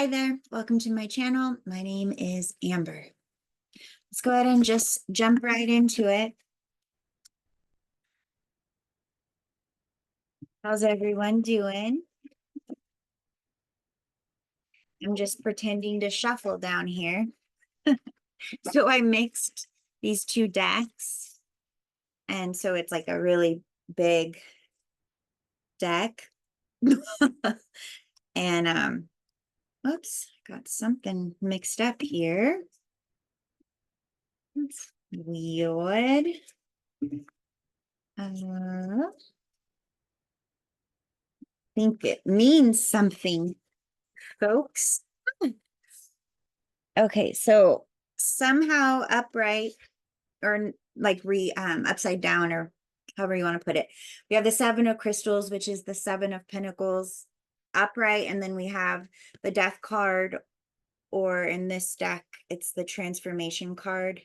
Hi there, welcome to my channel. My name is Amber. Let's go ahead and just jump right into it. How's everyone doing? I'm just pretending to shuffle down here. So I mixed these two decks, and so it's like a really big deck. And oops, got something mixed up here. It's weird. Think it means something, folks. Okay, so somehow upright or like upside down, or however you want to put it. We have the Seven of Crystals, which is the Seven of Pentacles upright, and then we have the Death card, or in this deck, it's the Transformation card,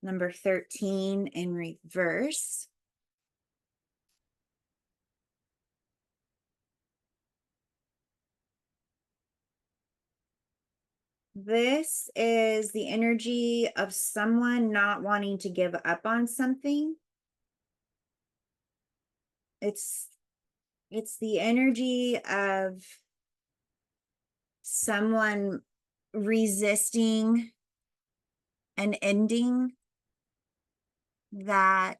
number 13 in reverse. This is the energy of someone not wanting to give up on something. It's the energy of someone resisting an ending that,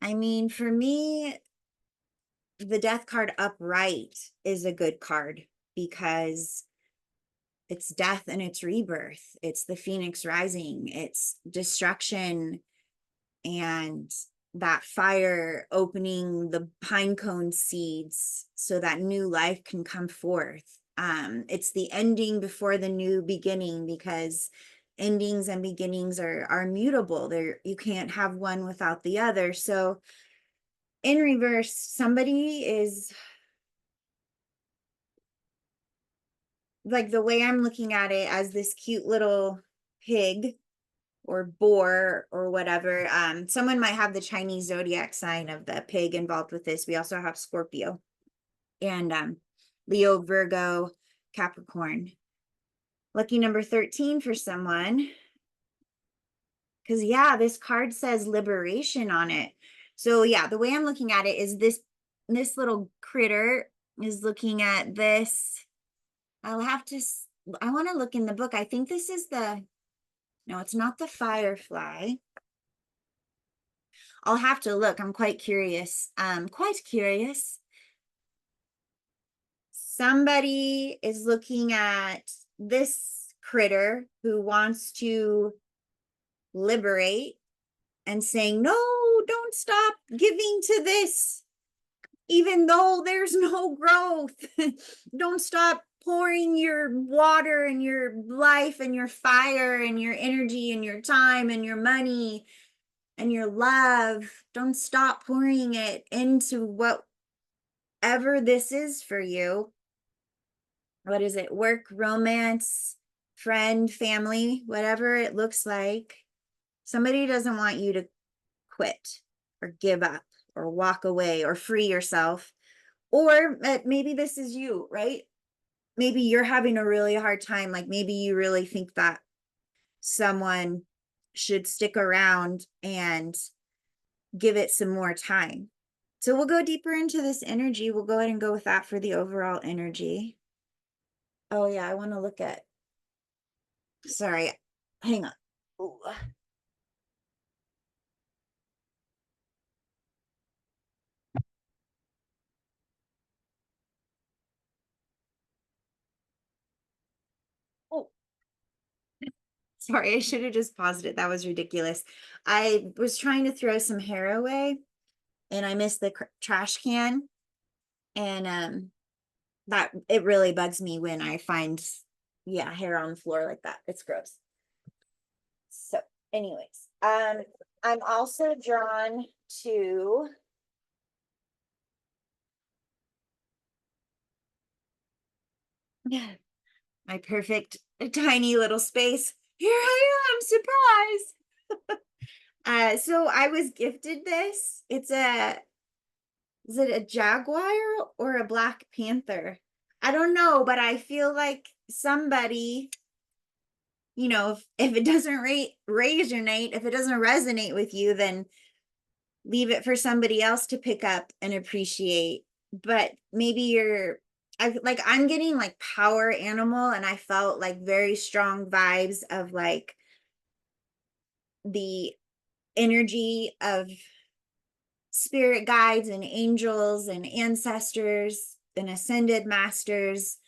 I mean, for me, the Death card upright is a good card because it's death and it's rebirth. It's the Phoenix rising. It's destruction and that fire opening the pine cone seeds so that new life can come forth. It's the ending before the new beginning, because endings and beginnings are mutable. You can't have one without the other. So in reverse, somebody is, like, the way I'm looking at it, as this cute little pig or boar or whatever. Someone might have the Chinese zodiac sign of the pig involved with this. We also have Scorpio and Leo, Virgo, Capricorn. Lucky number 13 for someone, because yeah, this card says liberation on it. So yeah, the way I'm looking at it is this little critter is looking at this. I want to look in the book. I think this is no, it's not the firefly. I'll have to look. I'm quite curious. Somebody is looking at this critter who wants to liberate and saying, no, don't stop giving to this, even though there's no growth. Don't stop pouring your water and your life and your fire and your energy and your time and your money and your love. Don't stop pouring it into whatever this is for you. What is it? Work, romance, friend, family, whatever it looks like. Somebody doesn't want you to quit or give up or walk away or free yourself. Or maybe this is you, right? Maybe you're having a really hard time. Like, maybe you really think that someone should stick around and give it some more time. So we'll go deeper into this energy. We'll go ahead and go with that for the overall energy. Oh yeah, I want to look at, sorry, hang on. Ooh. Oh, sorry, I should have just paused it. That was ridiculous. I was trying to throw some hair away and I missed the trash can. And that, it really bugs me when I find, yeah, hair on the floor like that. It's gross. So anyways, I'm also drawn to my perfect tiny little space. Here I am, surprise. So I was gifted this. Is it a jaguar or a black panther? I don't know, but I feel like somebody, if it doesn't resonate, if it doesn't resonate with you, then leave it for somebody else to pick up and appreciate. But maybe I'm getting like power animal, and I felt like very strong vibes of like the energy of spirit guides and angels and ancestors and ascended masters,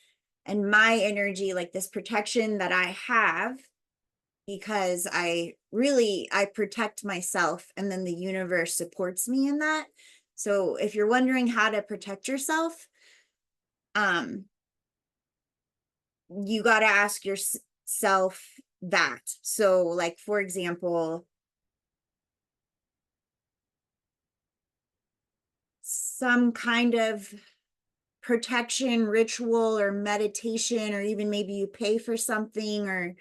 and my energy, like this protection that I have, because I protect myself, and then the universe supports me in that. So if you're wondering how to protect yourself, um you got to ask yourself that. So like, for example, some kind of protection ritual or meditation, or even maybe you pay for something or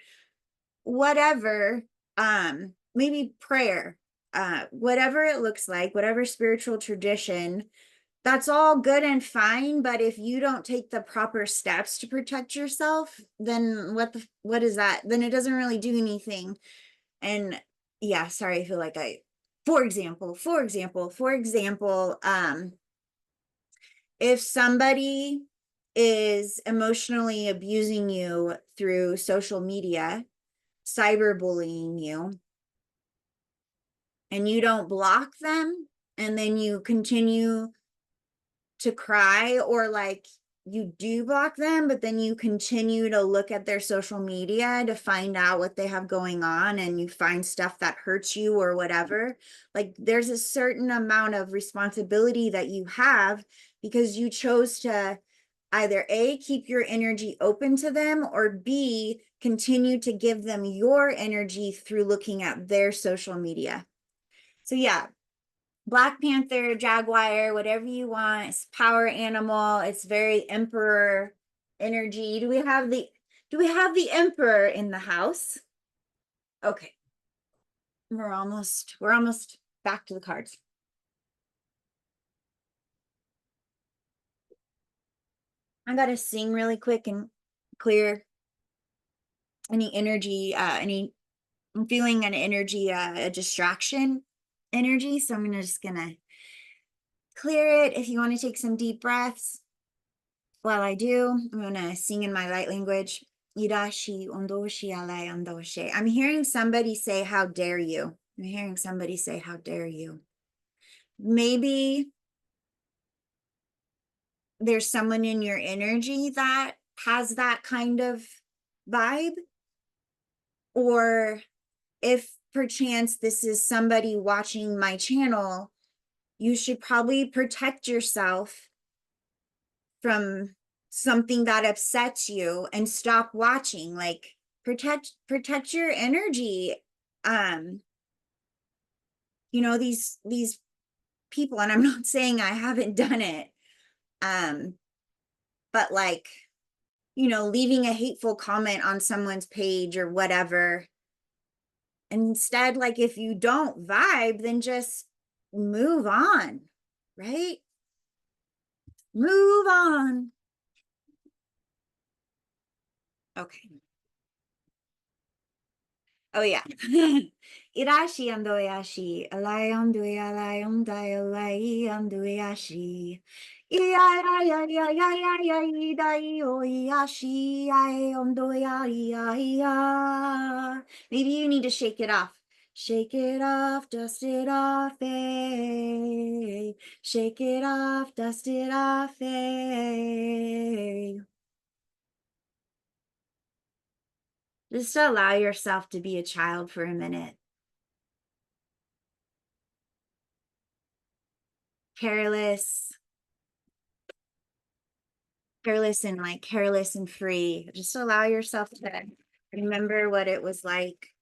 whatever, maybe prayer, whatever it looks like, whatever spiritual tradition, that's all good and fine. But if you don't take the proper steps to protect yourself, then what is that? Then it doesn't really do anything. And yeah, sorry, I feel like for example, if somebody is emotionally abusing you through social media, cyberbullying you, and you don't block them, and then you continue to cry, or like you do block them, but then you continue to look at their social media to find out what they have going on, and you find stuff that hurts you or whatever, like there's a certain amount of responsibility that you have, because you chose to either A, keep your energy open to them, or B, continue to give them your energy through looking at their social media. So yeah, Black Panther, Jaguar, whatever you want. It's power animal. It's very emperor energy. Do we have the emperor in the house? Okay. We're almost back to the cards. I gotta sing really quick and clear any energy, I'm feeling an energy, a distraction energy. So I'm just gonna clear it. If you want to take some deep breaths while I do, I'm gonna sing in my light language. Irashi ondoshi alai ondoshe. I'm hearing somebody say, how dare you? I'm hearing somebody say, how dare you? Maybe there's someone in your energy that has that kind of vibe, or if perchance this is somebody watching my channel, you should probably protect yourself from something that upsets you and stop watching. Like, protect your energy. um these people, and I'm not saying I haven't done it, um but like, leaving a hateful comment on someone's page or whatever. Instead, like, if you don't vibe, then just move on, right? Move on. Okay. Oh yeah. Irashi ando yashi, alai ando alai ondai alai ando yashi. Iya ya ya ya ya ya idai o yashi ai ondo ya ya ya. Maybe you need to shake it off. Shake it off, dust it off, eh. Shake it off, dust it off, eh. Just allow yourself to be a child for a minute. Careless, careless and free. Just allow yourself to remember what it was like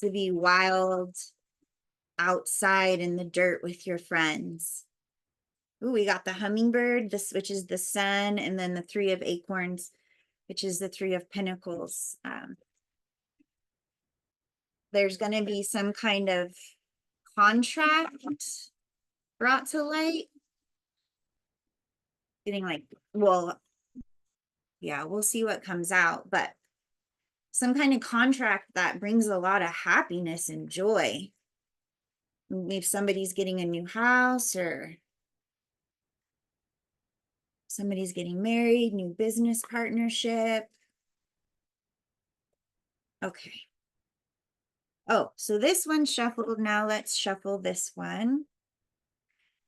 to be wild outside in the dirt with your friends. Ooh, we got the hummingbird, which is the sun, and then the three of acorns, which is the three of pentacles. There's going to be some kind of contract brought to light. getting like, well, yeah, we'll see what comes out, but some kind of contract that brings a lot of happiness and joy. Maybe somebody's getting a new house, or somebody's getting married, new business partnership. Okay. Oh, so this one shuffled. Now let's shuffle this one.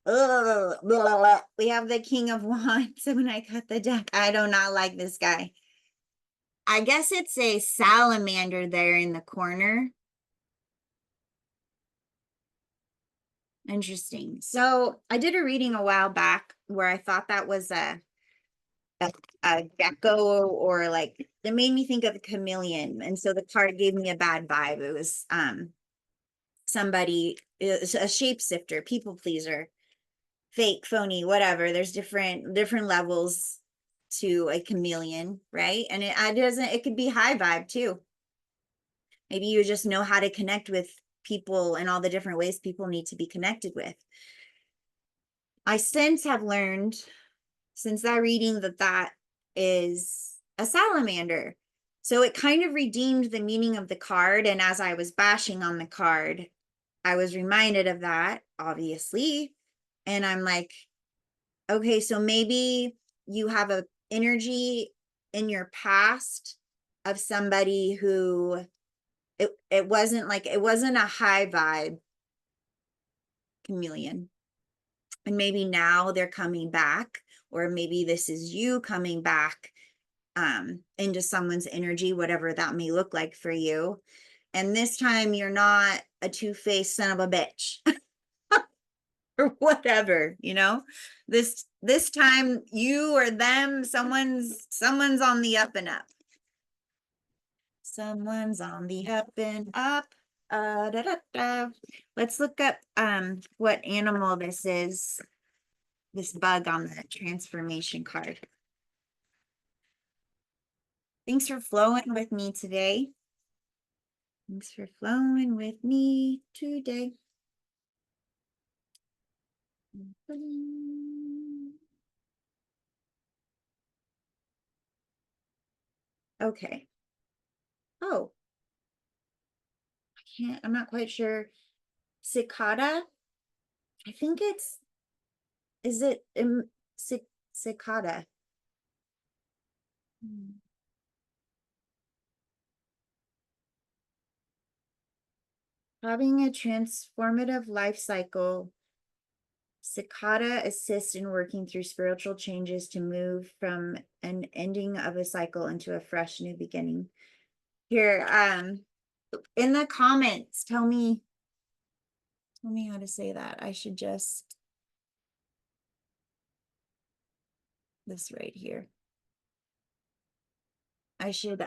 Ugh, blah, blah. We have the King of Wands. So when I cut the deck, I do not like this guy. I guess it's a salamander there in the corner. Interesting. So I did a reading a while back where I thought that was a gecko, or like it made me think of a chameleon, and so the card gave me a bad vibe. It was somebody, a shapeshifter, people pleaser, fake, phony, whatever. There's different levels to a chameleon, right? And it could be high vibe too. Maybe you just know how to connect with people and all the different ways people need to be connected with. I since have learned since that reading that is a salamander. So it kind of redeemed the meaning of the card. And as I was bashing on the card, I was reminded of that, obviously. And I'm like, okay, so maybe you have a energy in your past of somebody who it wasn't a high vibe chameleon. And maybe now they're coming back, or maybe this is you coming back into someone's energy, whatever that may look like for you. And this time you're not a two-faced son of a bitch or whatever, this time you or them, someone's on the up and up. Someone's on the up and up. Da, da, da. Let's look up what animal this is, this bug on the transformation card. Thanks for flowing with me today. Thanks for flowing with me today. Okay. Oh, I'm not quite sure. Cicada. I think is it cicada? Having a transformative life cycle, Cicada assists in working through spiritual changes to move from an ending of a cycle into a fresh new beginning. Here, in the comments, tell me how to say that. I should just this right here. I should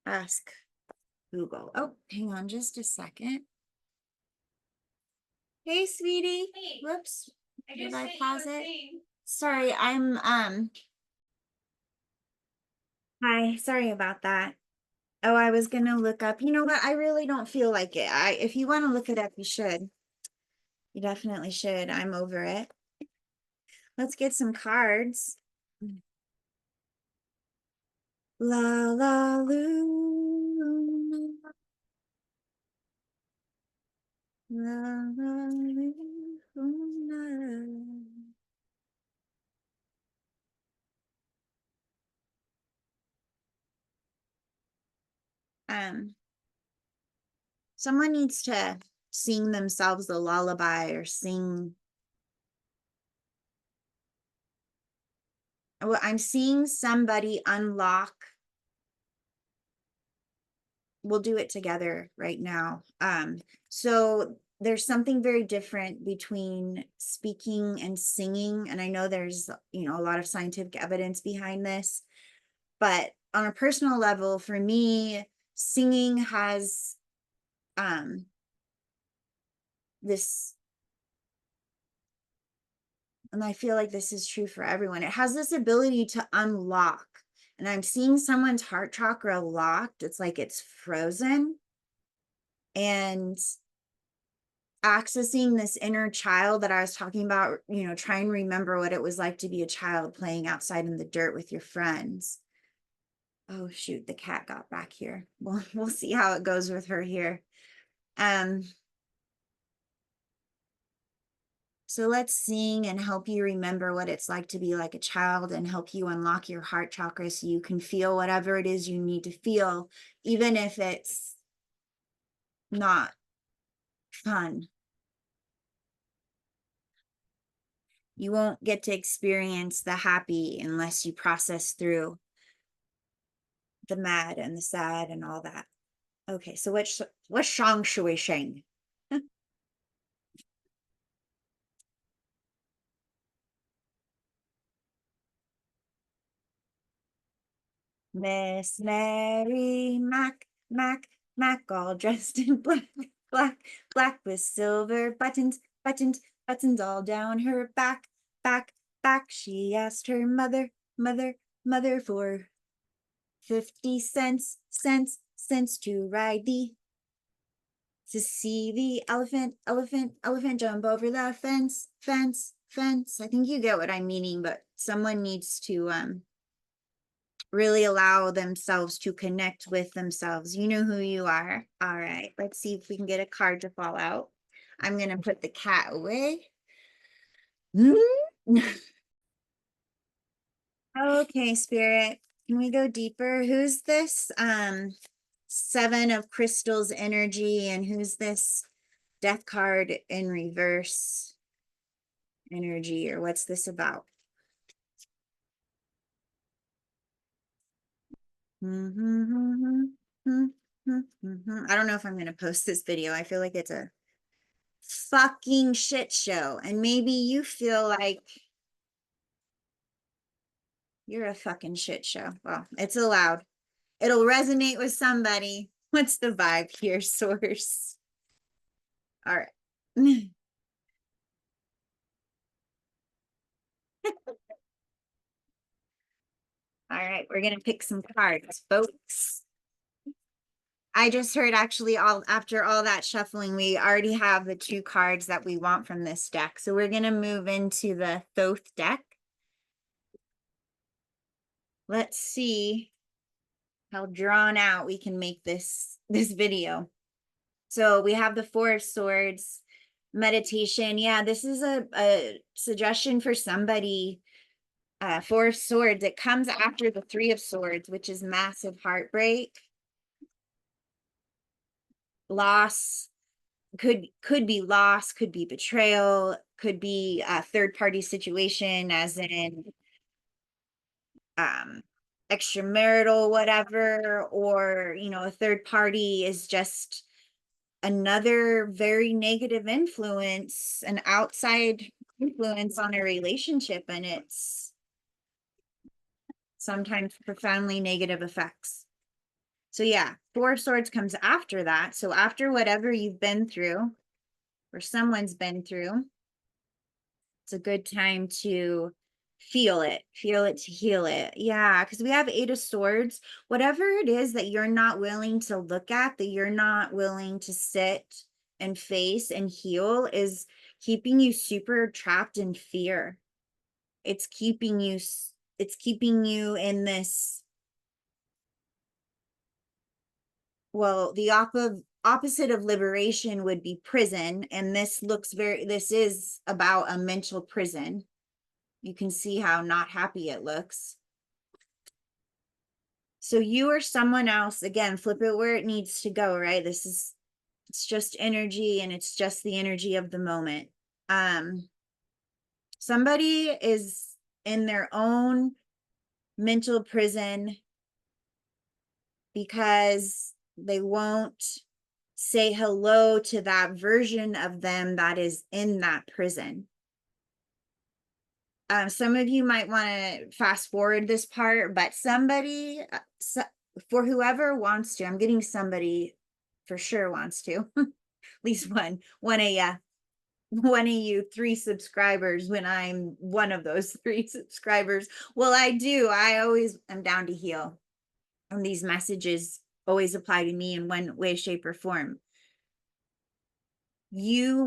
ask Google. Oh, hang on just a second. Hey, sweetie. Hey. Whoops. Did I sent pause you a it? thing. Sorry, hi, sorry about that. Oh, I was gonna look up. You know what? I really don't feel like it. If you want to look it up, you should. You definitely should. I'm over it. Let's get some cards. La la luna. La la luna. Someone needs to sing themselves a lullaby, or sing. Well, I'm seeing somebody unlock. We'll do it together right now. So there's something very different between speaking and singing. And I know there's, a lot of scientific evidence behind this, but on a personal level, for me, singing has this, and I feel like this is true for everyone. It has this ability to unlock. And I'm seeing someone's heart chakra locked. It's like it's frozen. And accessing this inner child that I was talking about, try and remember what it was like to be a child playing outside in the dirt with your friends. Oh shoot, the cat got back here. Well, we'll see how it goes with her here. So let's sing and help you remember what it's like to be like a child and help you unlock your heart chakra so you can feel whatever it is you need to feel, even if it's not fun. You won't get to experience the happy unless you process through the mad and the sad and all that. Okay, so what song should we sing? Miss Mary Mac, all dressed in black with silver buttons all down her back. She asked her mother for 50 cents to ride to see the elephant jump over the fence. I think you get what I'm meaning, but someone needs to really allow themselves to connect with themselves. You know who you are. All right, let's see if we can get a card to fall out. I'm going to put the cat away. Okay, spirit, can we go deeper? Who's this Seven of Crystals energy, and who's this Death card in reverse energy, or what's this about? I don't know if I'm going to post this video. I feel like it's a fucking shit show, and maybe you feel like you're a fucking shit show. Well, it's allowed. It'll resonate with somebody. What's the vibe here, source? All right. All right, we're gonna pick some cards, folks. I just heard actually after all that shuffling, we already have the 2 cards that we want from this deck. So we're gonna move into the Thoth deck. Let's see how drawn out we can make this video. So we have the 4 of Swords, meditation. Yeah, this is a suggestion for somebody. 4 of Swords, it comes after the 3 of Swords, which is massive heartbreak, loss, could be loss, could be betrayal, could be a third party situation, as in extramarital whatever, or a third party is just another very negative influence, an outside influence on a relationship, and it's sometimes profoundly negative effects. So yeah, 4 of Swords comes after that. So after whatever you've been through or someone's been through, it's a good time to feel it to heal it. Yeah, because we have 8 of Swords. Whatever it is that you're not willing to look at, that you're not willing to sit and face and heal, is keeping you super trapped in fear. It's keeping you in this, well, the opposite of liberation would be prison, and this is about a mental prison. You can see how not happy it looks. So you or someone else, again, flip it where it needs to go, right? It's just energy, and it's just the energy of the moment. Somebody is in their own mental prison because they won't say hello to that version of them that is in that prison. Some of you might want to fast forward this part, but somebody, for whoever wants to, I'm getting somebody for sure wants to, at least one of you 3 subscribers, when I'm one of those 3 subscribers. Well, I always am down to heal, and these messages always apply to me in one way, shape, or form. you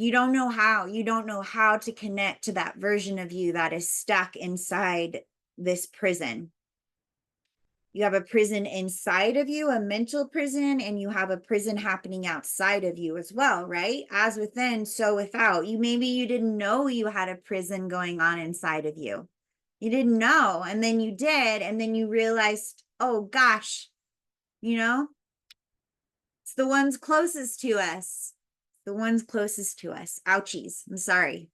don't know how to connect to that version of you that is stuck inside this prison. You have a prison inside of you, a mental prison, and you have a prison happening outside of you as well, right? As within, so without. Maybe you didn't know you had a prison going on inside of you. You didn't know, and then you did, and then you realized, oh gosh, it's the ones closest to us. The ones closest to us. Ouchies. I'm sorry.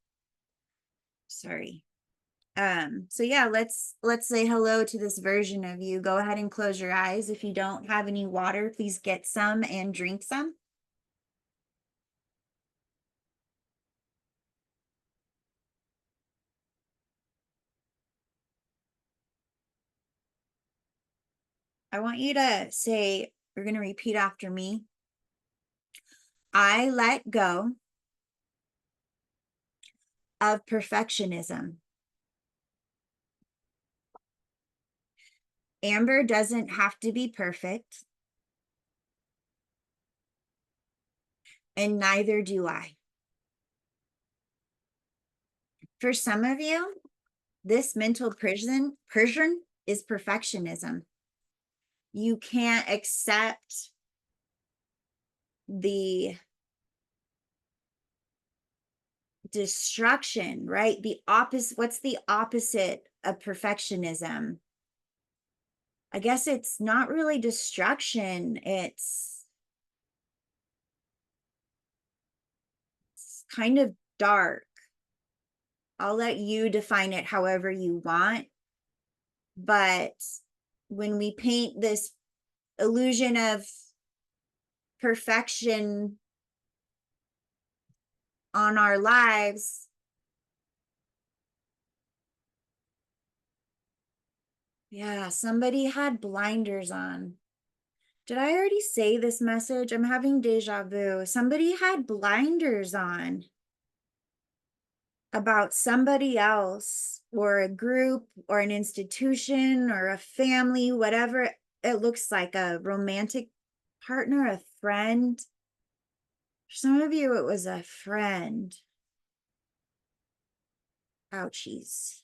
So yeah, let's say hello to this version of you. Go ahead and close your eyes. If you don't have any water, please get some and drink some. I want you to say, we're going to repeat after me. I let go of perfectionism. Amber doesn't have to be perfect, and neither do I. For some of you, this mental prison is perfectionism. You can't accept the destruction, right? The opposite. What's the opposite of perfectionism? I guess it's not really destruction. It's kind of dark. I'll let you define it however you want. But when we paint this illusion of perfection on our lives, yeah, somebody had blinders on. Did I already say this message? I'm having deja vu. Somebody had blinders on about somebody else or a group or an institution or a family, whatever it looks like, a romantic partner, a friend. For some of you, it was a friend. Ouchies.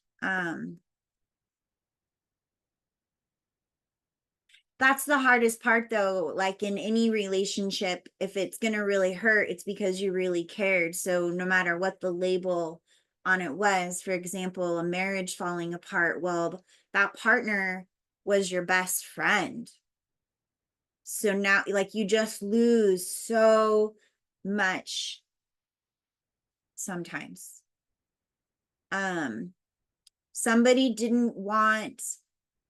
That's the hardest part though. Like in any relationship, if it's going to really hurt, it's because you really cared. So no matter what the label on it was, for example, a marriage falling apart, well, that partner was your best friend. So now, like, you just lose so much sometimes. Somebody didn't want,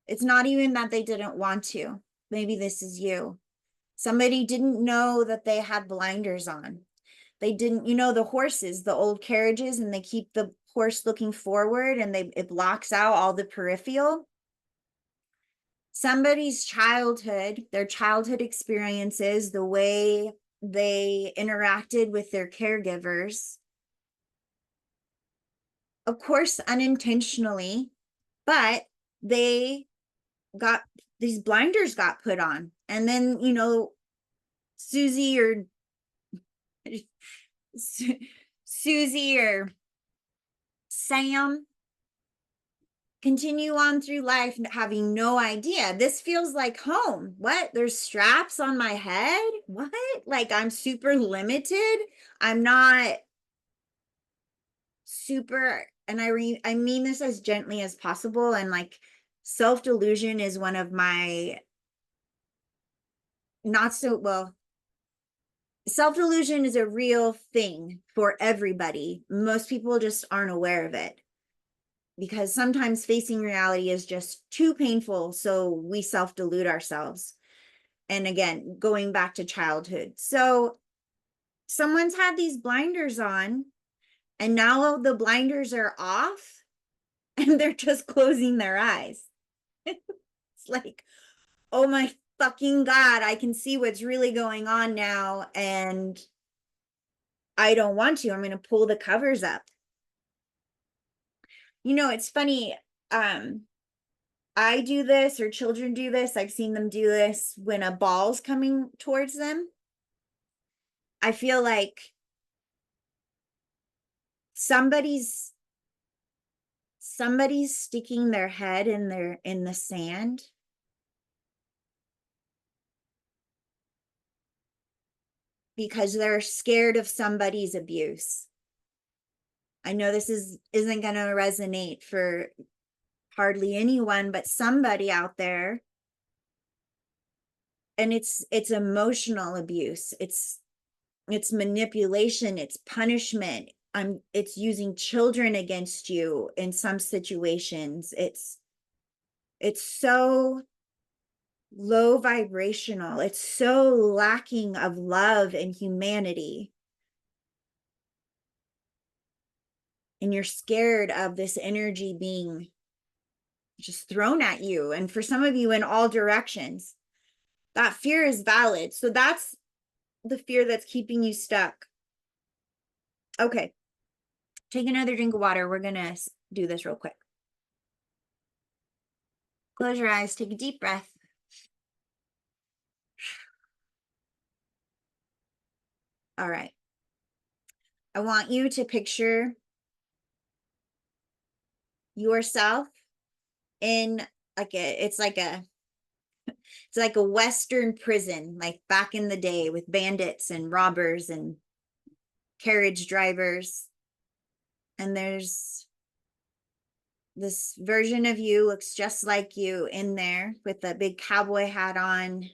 it's not even that they didn't want to. Maybe this is you. Somebody didn't know that they had blinders on. They didn't, the horses, the old carriages, and they keep the horse looking forward and it blocks out all the peripheral. Somebody's childhood, their childhood experiences, the way they interacted with their caregivers, of course, unintentionally, but these blinders got put on. And then, Susie or Susie or Sam continue on through life having no idea. This feels like home. What? There's straps on my head? What? Like I'm super limited. I'm not super, and I mean this as gently as possible, and like self-delusion is one of my not so well, self-delusion is a real thing for everybody. Most people just aren't aware of it because sometimes facing reality is just too painful, so we self-delude ourselves. And again, going back to childhood, so someone's had these blinders on and now the blinders are off and they're just closing their eyes. It's like, oh my fucking God, I can see what's really going on now. And I don't want to. I'm going to pull the covers up. It's funny. I do this, or children do this. I've seen them do this when a ball's coming towards them. I feel like somebody's sticking their head in the sand. Because they're scared of somebody's abuse. I know this isn't going to resonate for hardly anyone, but somebody out there. And it's emotional abuse. It's manipulation, it's punishment. It's using children against you in some situations. It's so low vibrational. It's so lacking of love and humanity. And you're scared of this energy being just thrown at you. And for some of you, in all directions, that fear is valid. So that's the fear that's keeping you stuck. Okay. Take another drink of water. We're going to do this real quick. Close your eyes. Take a deep breath. All right. I want you to picture yourself in it's like a Western prison, like back in the day with bandits and robbers and carriage drivers. And there's this version of you, looks just like you in there with a big cowboy hat on,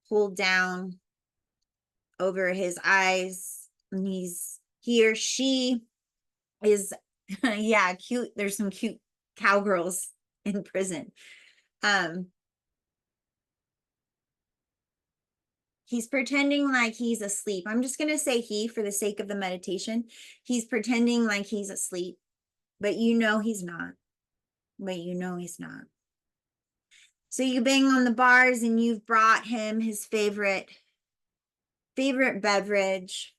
pulled down over his eyes. And he or she is, yeah, cute. There's some cute cowgirls in prison. He's pretending like he's asleep. I'm just going to say he for the sake of the meditation. He's pretending like he's asleep, but you know he's not. But you know he's not. So you bang on the bars and you've brought him his favorite beverage,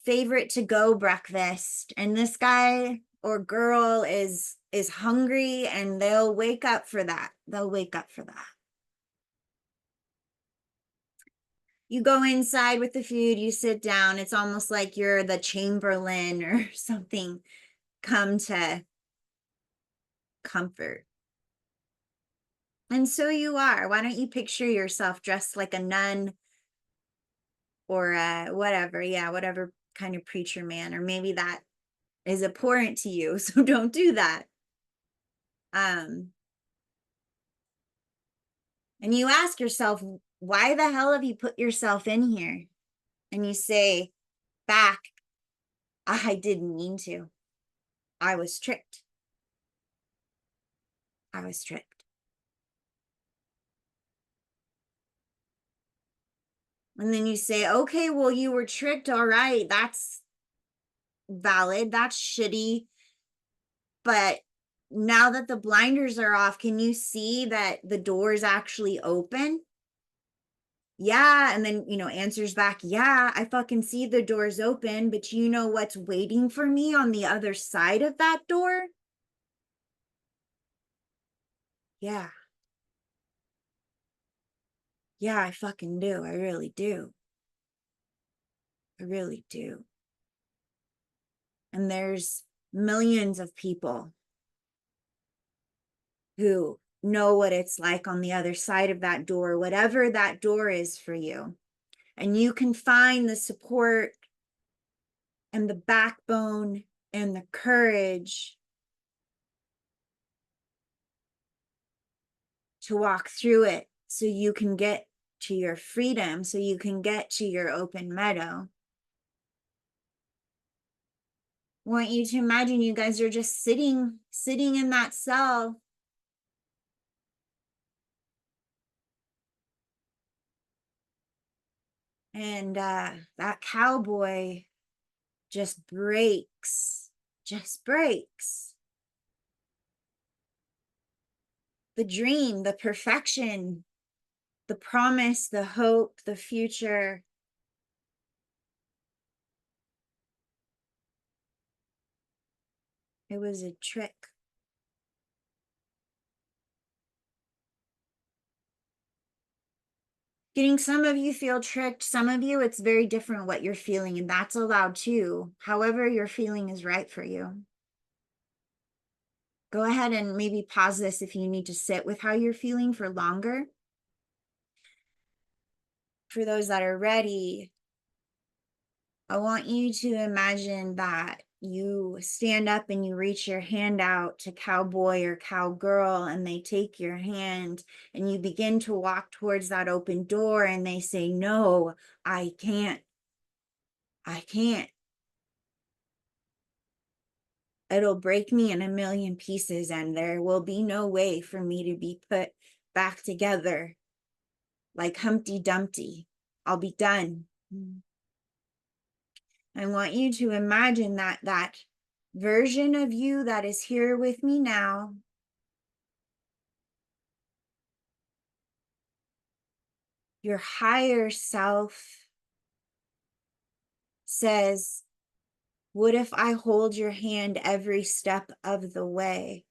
favorite to-go breakfast. And this guy or girl is hungry, and they'll wake up for that. They'll wake up for that. You go inside with the food, you sit down. It's almost like you're the Chamberlain or something come to comfort. And so you are. Why don't you picture yourself dressed like a nun or whatever. Yeah, whatever kind of preacher man, or maybe that is abhorrent to you. So don't do that. And you ask yourself, why the hell have you put yourself in here? And you say back, I didn't mean to. I was tricked. I was tricked. And then you say, okay, well, you were tricked. All right, that's valid. That's shitty. But now that the blinders are off, can you see that the door is actually open? Yeah. And then, answers back, yeah, I fucking see the door's open, but you know what's waiting for me on the other side of that door? Yeah. Yeah, I fucking do. I really do. I really do. And there's millions of people who know what it's like on the other side of that door, whatever that door is for you. And you can find the support and the backbone and the courage to walk through it so you can get to your freedom, so you can get to your open meadow. I want you to imagine you guys are just sitting in that cell. And that cowboy just breaks. The dream, the perfection, the promise, the hope, the future. It was a trick. Getting some of you feel tricked, some of you it's very different what you're feeling, and that's allowed too. However you're feeling is right for you. Go ahead and maybe pause this if you need to sit with how you're feeling for longer. For those that are ready, I want you to imagine that you stand up and you reach your hand out to cowboy or cowgirl, and they take your hand and you begin to walk towards that open door, and they say, "No, I can't. I can't. It'll break me in a million pieces, and there will be no way for me to be put back together like Humpty Dumpty. I'll be done." I want you to imagine that version of you that is here with me now, your higher self says, "What if I hold your hand every step of the way?"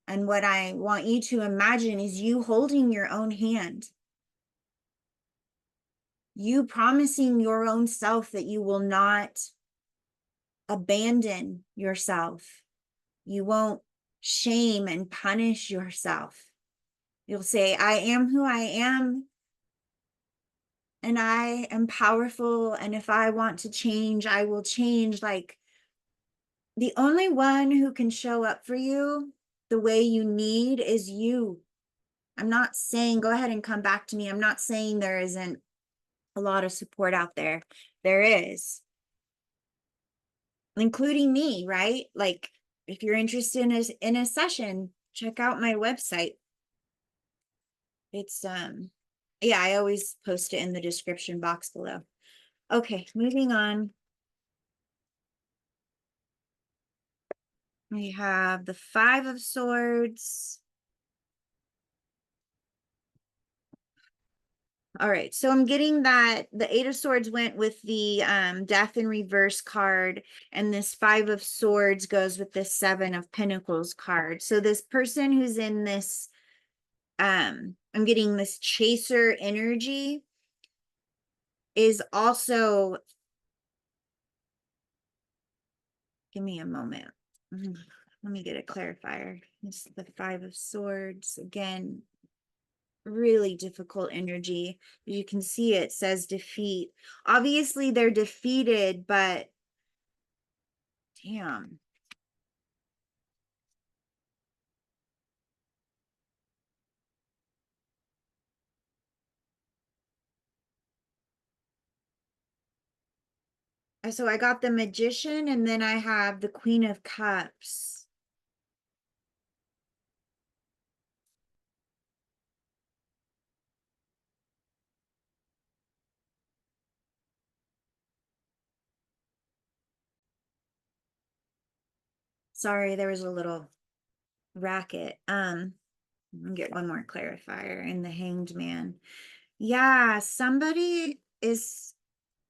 And what I want you to imagine is you holding your own hand. You promising your own self that you will not abandon yourself. You won't shame and punish yourself. You'll say, "I am who I am, and I am powerful. And if I want to change, I will change." Like, the only one who can show up for you the way you need is you. I'm not saying go ahead and come back to me. I'm not saying there isn't a lot of support out there. There is, including me, right? Like, if you're interested in a session, check out my website. It's yeah, I always post it in the description box below. Okay, moving on. We have the Five of Swords. All right, so I'm getting that the Eight of Swords went with the Death in Reverse card, and this Five of Swords goes with the Seven of Pentacles card. So this person who's in this, I'm getting this chaser energy, is also, give me a moment. Let me get a clarifier. This is the Five of Swords again. Really difficult energy. You can see it says defeat. Obviously they're defeated, but damn. So I got the Magician, and then I have the Queen of Cups. Sorry, there was a little racket. Get one more clarifier in the Hanged Man. Yeah, somebody is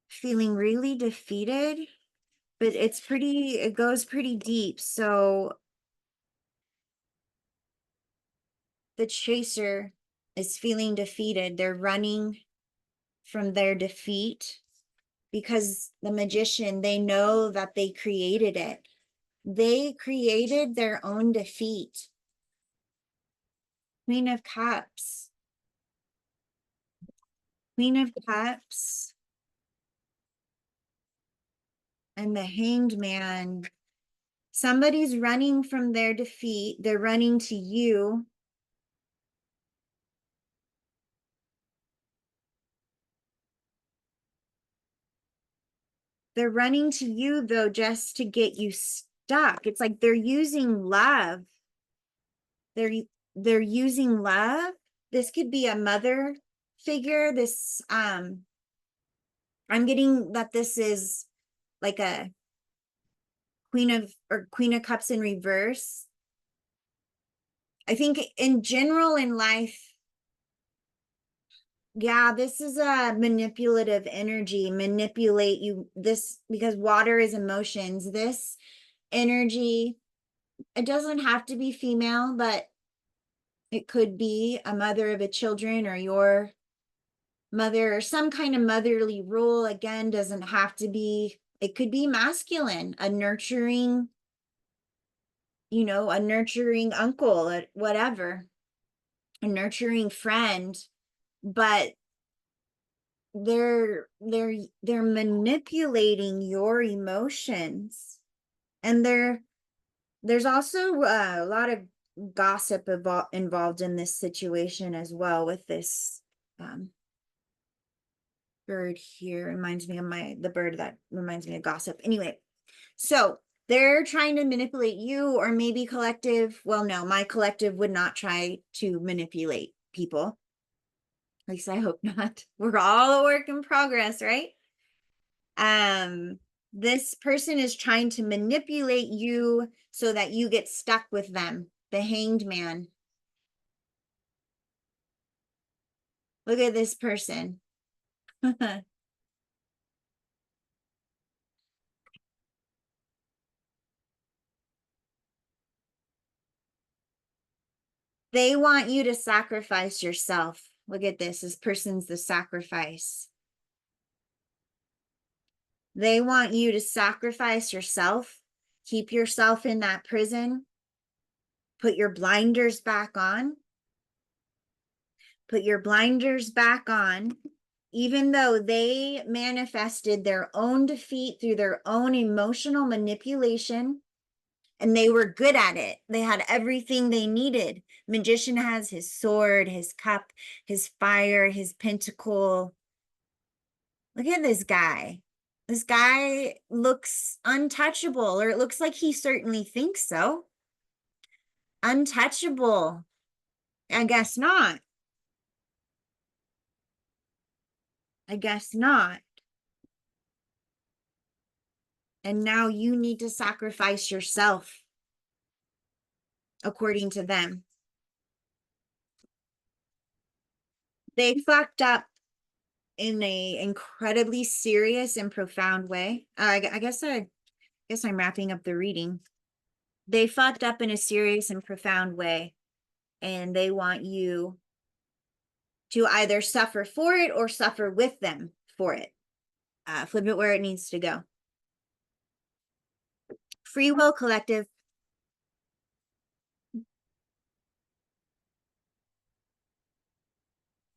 feeling really defeated, but it goes pretty deep. So the chaser is feeling defeated. They're running from their defeat because the Magician, they know that they created it. They created their own defeat. Queen of Cups. Queen of Cups. And the Hanged Man. Somebody's running from their defeat. They're running to you. They're running to you, though, just to get you stuck. It's like they're using love. They're using love. This could be a mother figure. This I'm getting that this is like a Queen of Cups in reverse. I think in general in life, yeah, this is a manipulative energy. Manipulate you, this, because water is emotions. This energy, it doesn't have to be female, but it could be a mother of a children, or your mother or some kind of motherly role. Again, doesn't have to be, it could be masculine, a nurturing, you know, a nurturing uncle, whatever, a nurturing friend, but they're manipulating your emotions. And there's also a lot of gossip involved in this situation as well, with this bird here. Reminds me of the bird that reminds me of gossip. Anyway, so they're trying to manipulate you, or maybe collective. Well, no, my collective would not try to manipulate people. At least I hope not. We're all a work in progress, right? This person is trying to manipulate you so that you get stuck with them. The Hanged Man. Look at this person. They want you to sacrifice yourself. Look at this. This person's the sacrifice. They want you to sacrifice yourself, keep yourself in that prison, put your blinders back on, put your blinders back on, even though they manifested their own defeat through their own emotional manipulation, and they were good at it. They had everything they needed. Magician has his sword, his cup, his fire, his pentacle. Look at this guy. This guy looks untouchable, or it looks like he certainly thinks so. Untouchable. I guess not. I guess not. And now you need to sacrifice yourself, according to them. They fucked up in a incredibly serious and profound way. I guess I'm wrapping up the reading. They fucked up in a serious and profound way, and they want you to either suffer for it or suffer with them for it. Flip it where it needs to go. Free will collective.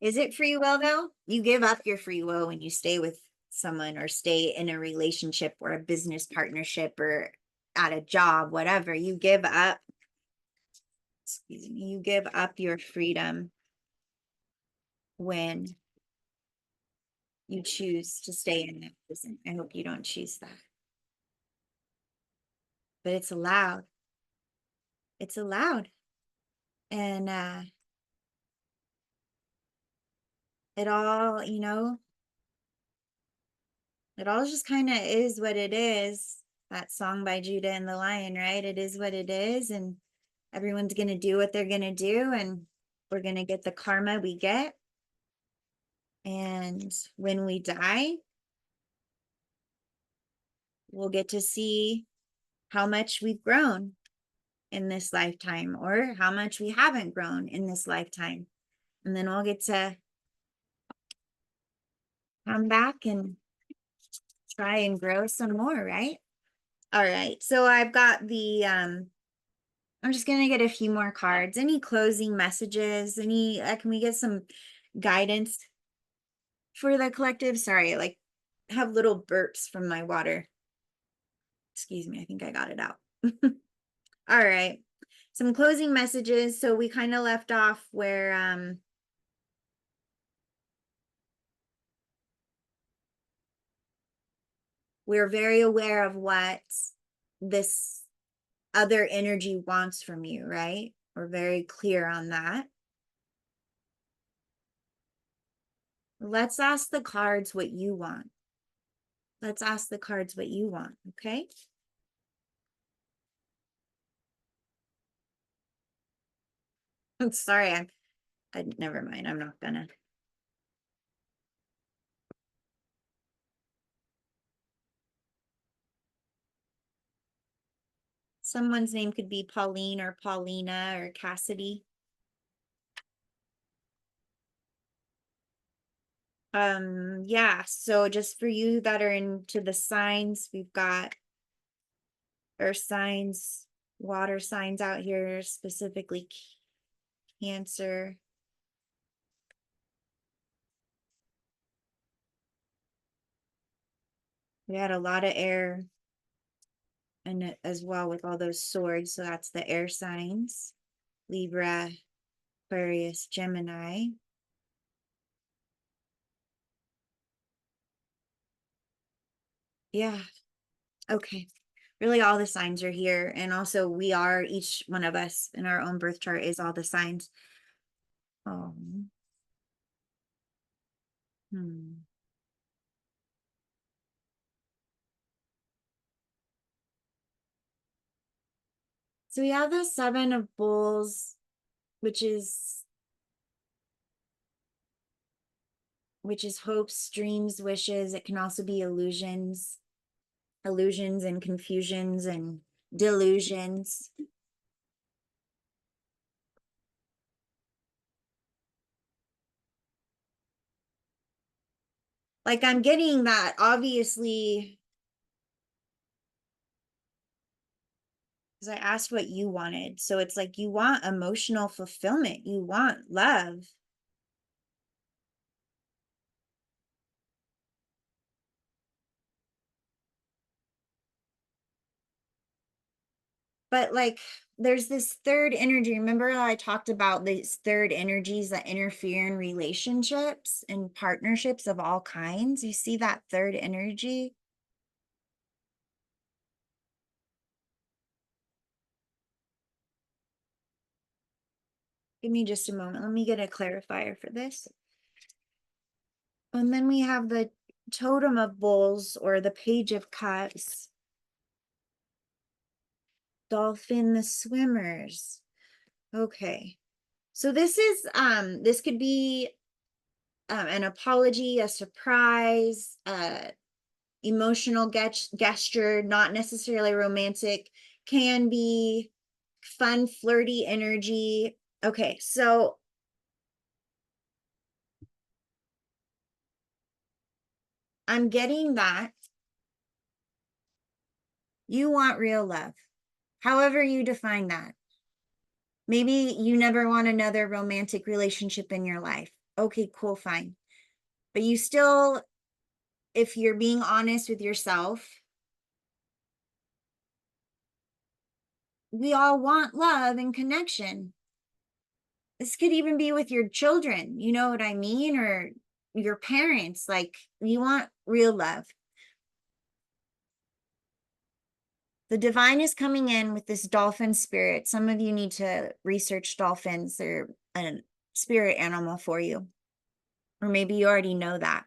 Is it free will though? You give up your free will when you stay with someone or stay in a relationship or a business partnership or at a job, whatever. You give up, excuse me, you give up your freedom when you choose to stay in that prison. I hope you don't choose that. But it's allowed. It's allowed. And it all, you know, it all just kind of is what it is. That song by Judah and the Lion, right? It is what it is, and everyone's going to do what they're going to do, and we're going to get the karma we get. And when we die, we'll get to see how much we've grown in this lifetime, or how much we haven't grown in this lifetime. And then we'll get to come back and try and grow some more, right? All right, so I've got the I'm just gonna get a few more cards. Any closing messages? Any can we get some guidance for the collective? Sorry, like have little burps from my water. Excuse me, I think I got it out. All right, some closing messages. So we kind of left off where we're very aware of what this other energy wants from you, right? We're very clear on that. Let's ask the cards what you want. Let's ask the cards what you want, okay? I'm sorry, I never mind. I'm not gonna. Someone's name could be Pauline or Paulina or Cassidy. Yeah, so just for you that are into the signs, we've got earth signs, water signs out here, specifically Cancer. We had a lot of air and as well with all those swords, so that's the air signs. Libra, Aquarius, Gemini. Yeah, okay. Really all the signs are here, and also we are, each one of us in our own birth chart is all the signs. um hmm. So we have the Seven of Bowls, which is hopes, dreams, wishes. It can also be illusions and confusions and delusions. Like, I'm getting that, obviously, because I asked what you wanted. So it's like you want emotional fulfillment, you want love. But like, there's this third energy. Remember how I talked about these third energies that interfere in relationships and partnerships of all kinds? You see that third energy? Give me just a moment. Let me get a clarifier for this. And then we have the Totem of Bowls, or the Page of Cups. Dolphin, the swimmers. Okay. So this could be an apology, a surprise, emotional gesture, not necessarily romantic, can be fun, flirty energy. Okay, so I'm getting that you want real love, however you define that. Maybe you never want another romantic relationship in your life. Okay, cool, fine. But you still, if you're being honest with yourself, we all want love and connection. This could even be with your children, you know what I mean? Or your parents, like, you want real love. The divine is coming in with this dolphin spirit. Some of you need to research dolphins. They're a spirit animal for you. Or maybe you already know that.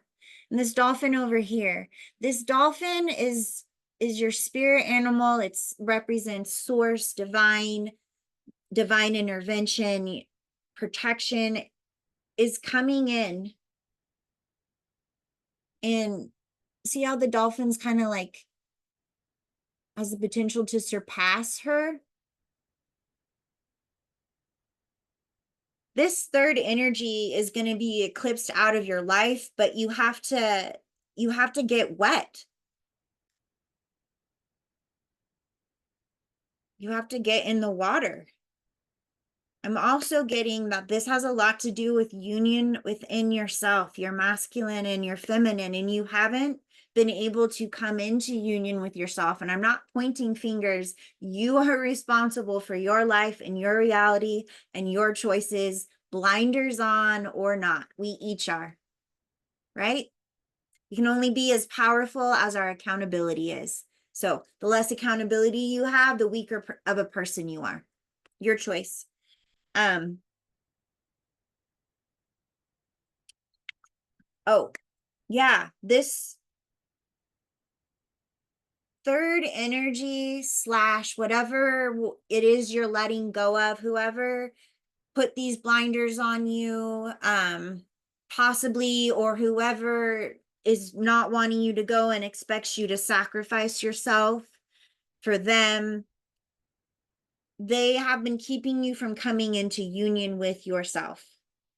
And this dolphin over here, this dolphin is your spirit animal. It's represents source, divine intervention, protection is coming in. And see how the dolphin's kind of like has the potential to surpass her. This third energy is going to be eclipsed out of your life, but you have to get wet. You have to get in the water. I'm also getting that this has a lot to do with union within yourself, your masculine and your feminine, and you haven't been able to come into union with yourself. And I'm not pointing fingers. You are responsible for your life and your reality and your choices, blinders on or not. We each are, right? You can only be as powerful as our accountability is. So the less accountability you have, the weaker of a person you are. Your choice. Oh, yeah, this third energy slash whatever it is you're letting go of, whoever put these blinders on you, possibly, or whoever is not wanting you to go and expects you to sacrifice yourself for them, they have been keeping you from coming into union with yourself.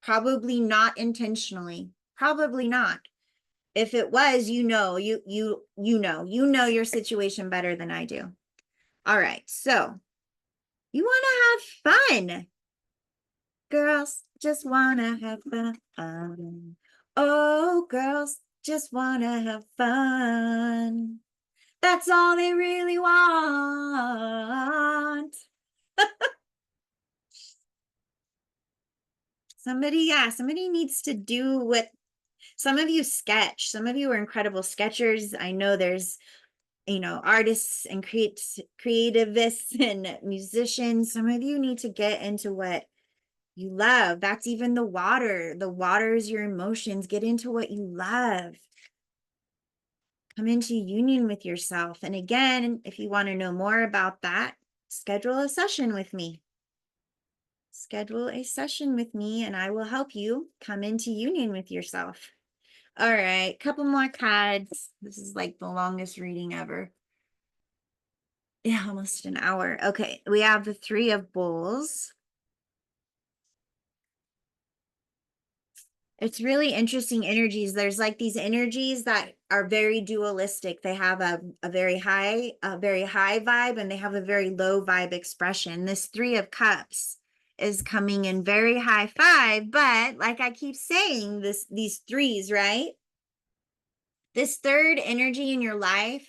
Probably not intentionally, Probably not. If it was, you know your situation better than I do. All right, so you want to have fun. Girls just want to have fun. Oh, girls just want to have fun. That's all they really want. Somebody needs to do what some of you sketch. Some of you are incredible sketchers. I know there's, artists and creativists and musicians. Some of you need to get into what you love. That's even the water. The water is your emotions. Get into what you love. Come into union with yourself. And again, if you want to know more about that, schedule a session with me. Schedule a session with me and I will help you come into union with yourself. All right, couple more cards. This is like the longest reading ever. Yeah, almost an hour. Okay, we have the Three of Bowls. It's really interesting energies. There's like these energies that are very dualistic. They have a very high vibe and they have a very low vibe expression. This Three of Cups is coming in very high five, but like I keep saying, these threes, right? This third energy in your life,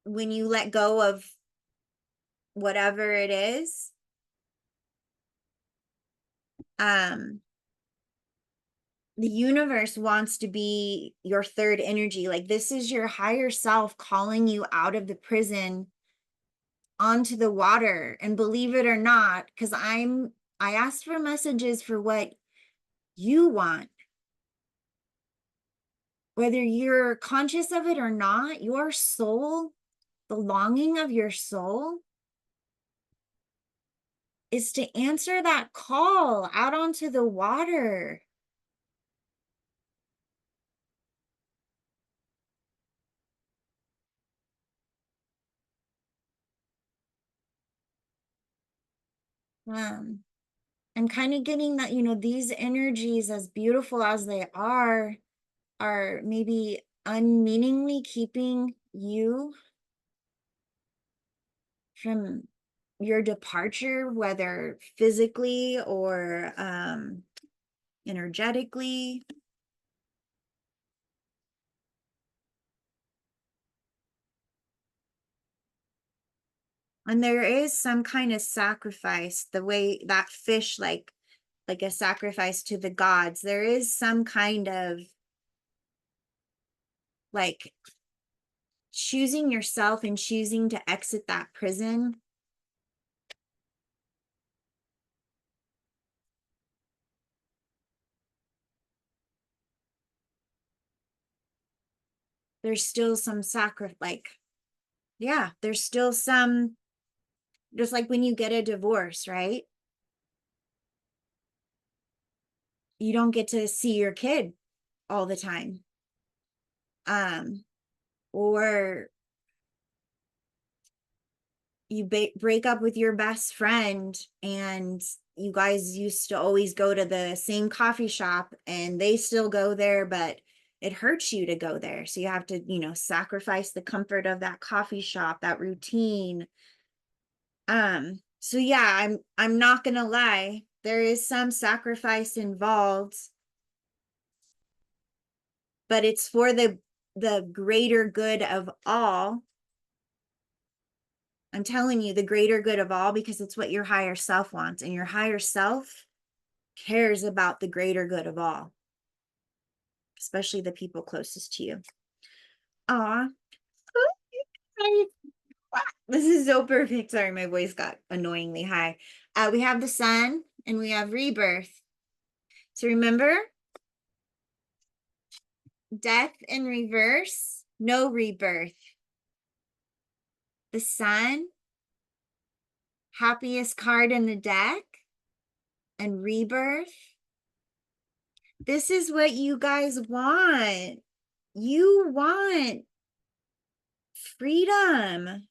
when you let go of whatever it is, the universe wants to be your third energy. Like this is your higher self calling you out of the prison onto the water. And believe it or not, because I asked for messages for what you want. Whether you're conscious of it or not, your soul, the longing of your soul is to answer that call out onto the water. And kind of getting that, these energies, as beautiful as they are maybe unmeaningly keeping you from your departure, whether physically or energetically. And there is some kind of sacrifice, the way that fish, like a sacrifice to the gods. There is some kind of like choosing yourself and choosing to exit that prison. There's still some there's still some, just like when you get a divorce, right? You don't get to see your kid all the time. Or you break up with your best friend and you guys used to always go to the same coffee shop and they still go there, but it hurts you to go there. So you have to, sacrifice the comfort of that coffee shop, that routine. So yeah, I'm not gonna lie, there is some sacrifice involved, but it's for the greater good of all. I'm telling you, the greater good of all, because it's what your higher self wants, and your higher self cares about the greater good of all, especially the people closest to you. Aw. This is so perfect. Sorry, my voice got annoyingly high. We have the sun and we have rebirth. So remember, death in reverse, no rebirth. The sun, happiest card in the deck, and rebirth. This is what you guys want. You want freedom.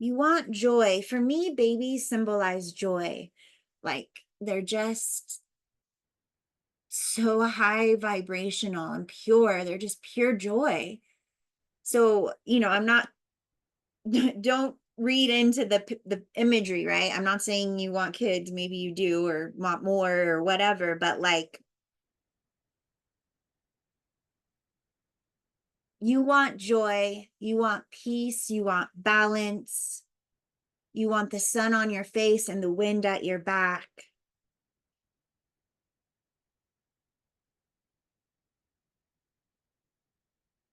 You want joy. For me, babies symbolize joy. Like they're just so high vibrational and pure. They're just pure joy. So, I'm not, don't read into the imagery, right? I'm not saying you want kids, maybe you do, or want more or whatever, but like, you want joy, you want peace, you want balance, you want the sun on your face and the wind at your back.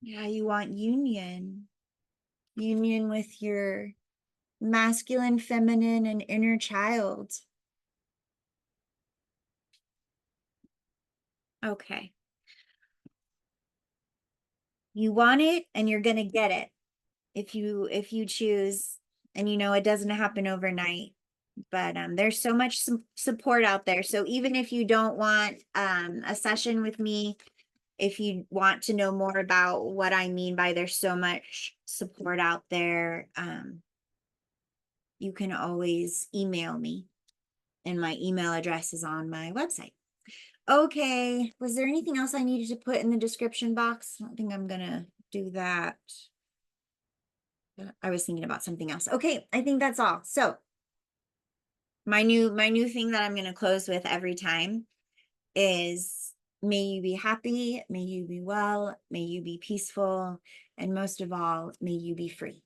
Yeah, you want union with your masculine, feminine, and inner child. Okay. You want it and you're going to get it if you choose, and it doesn't happen overnight. But there's so much support out there. So even if you don't want a session with me, if you want to know more about what I mean by there's so much support out there, you can always email me, and my email address is on my website. Okay, was there anything else I needed to put in the description box? I don't think I'm gonna do that. I was thinking about something else. Okay, I think that's all. So my new thing that I'm going to close with every time is, may you be happy, may you be well, may you be peaceful, and most of all, may you be free.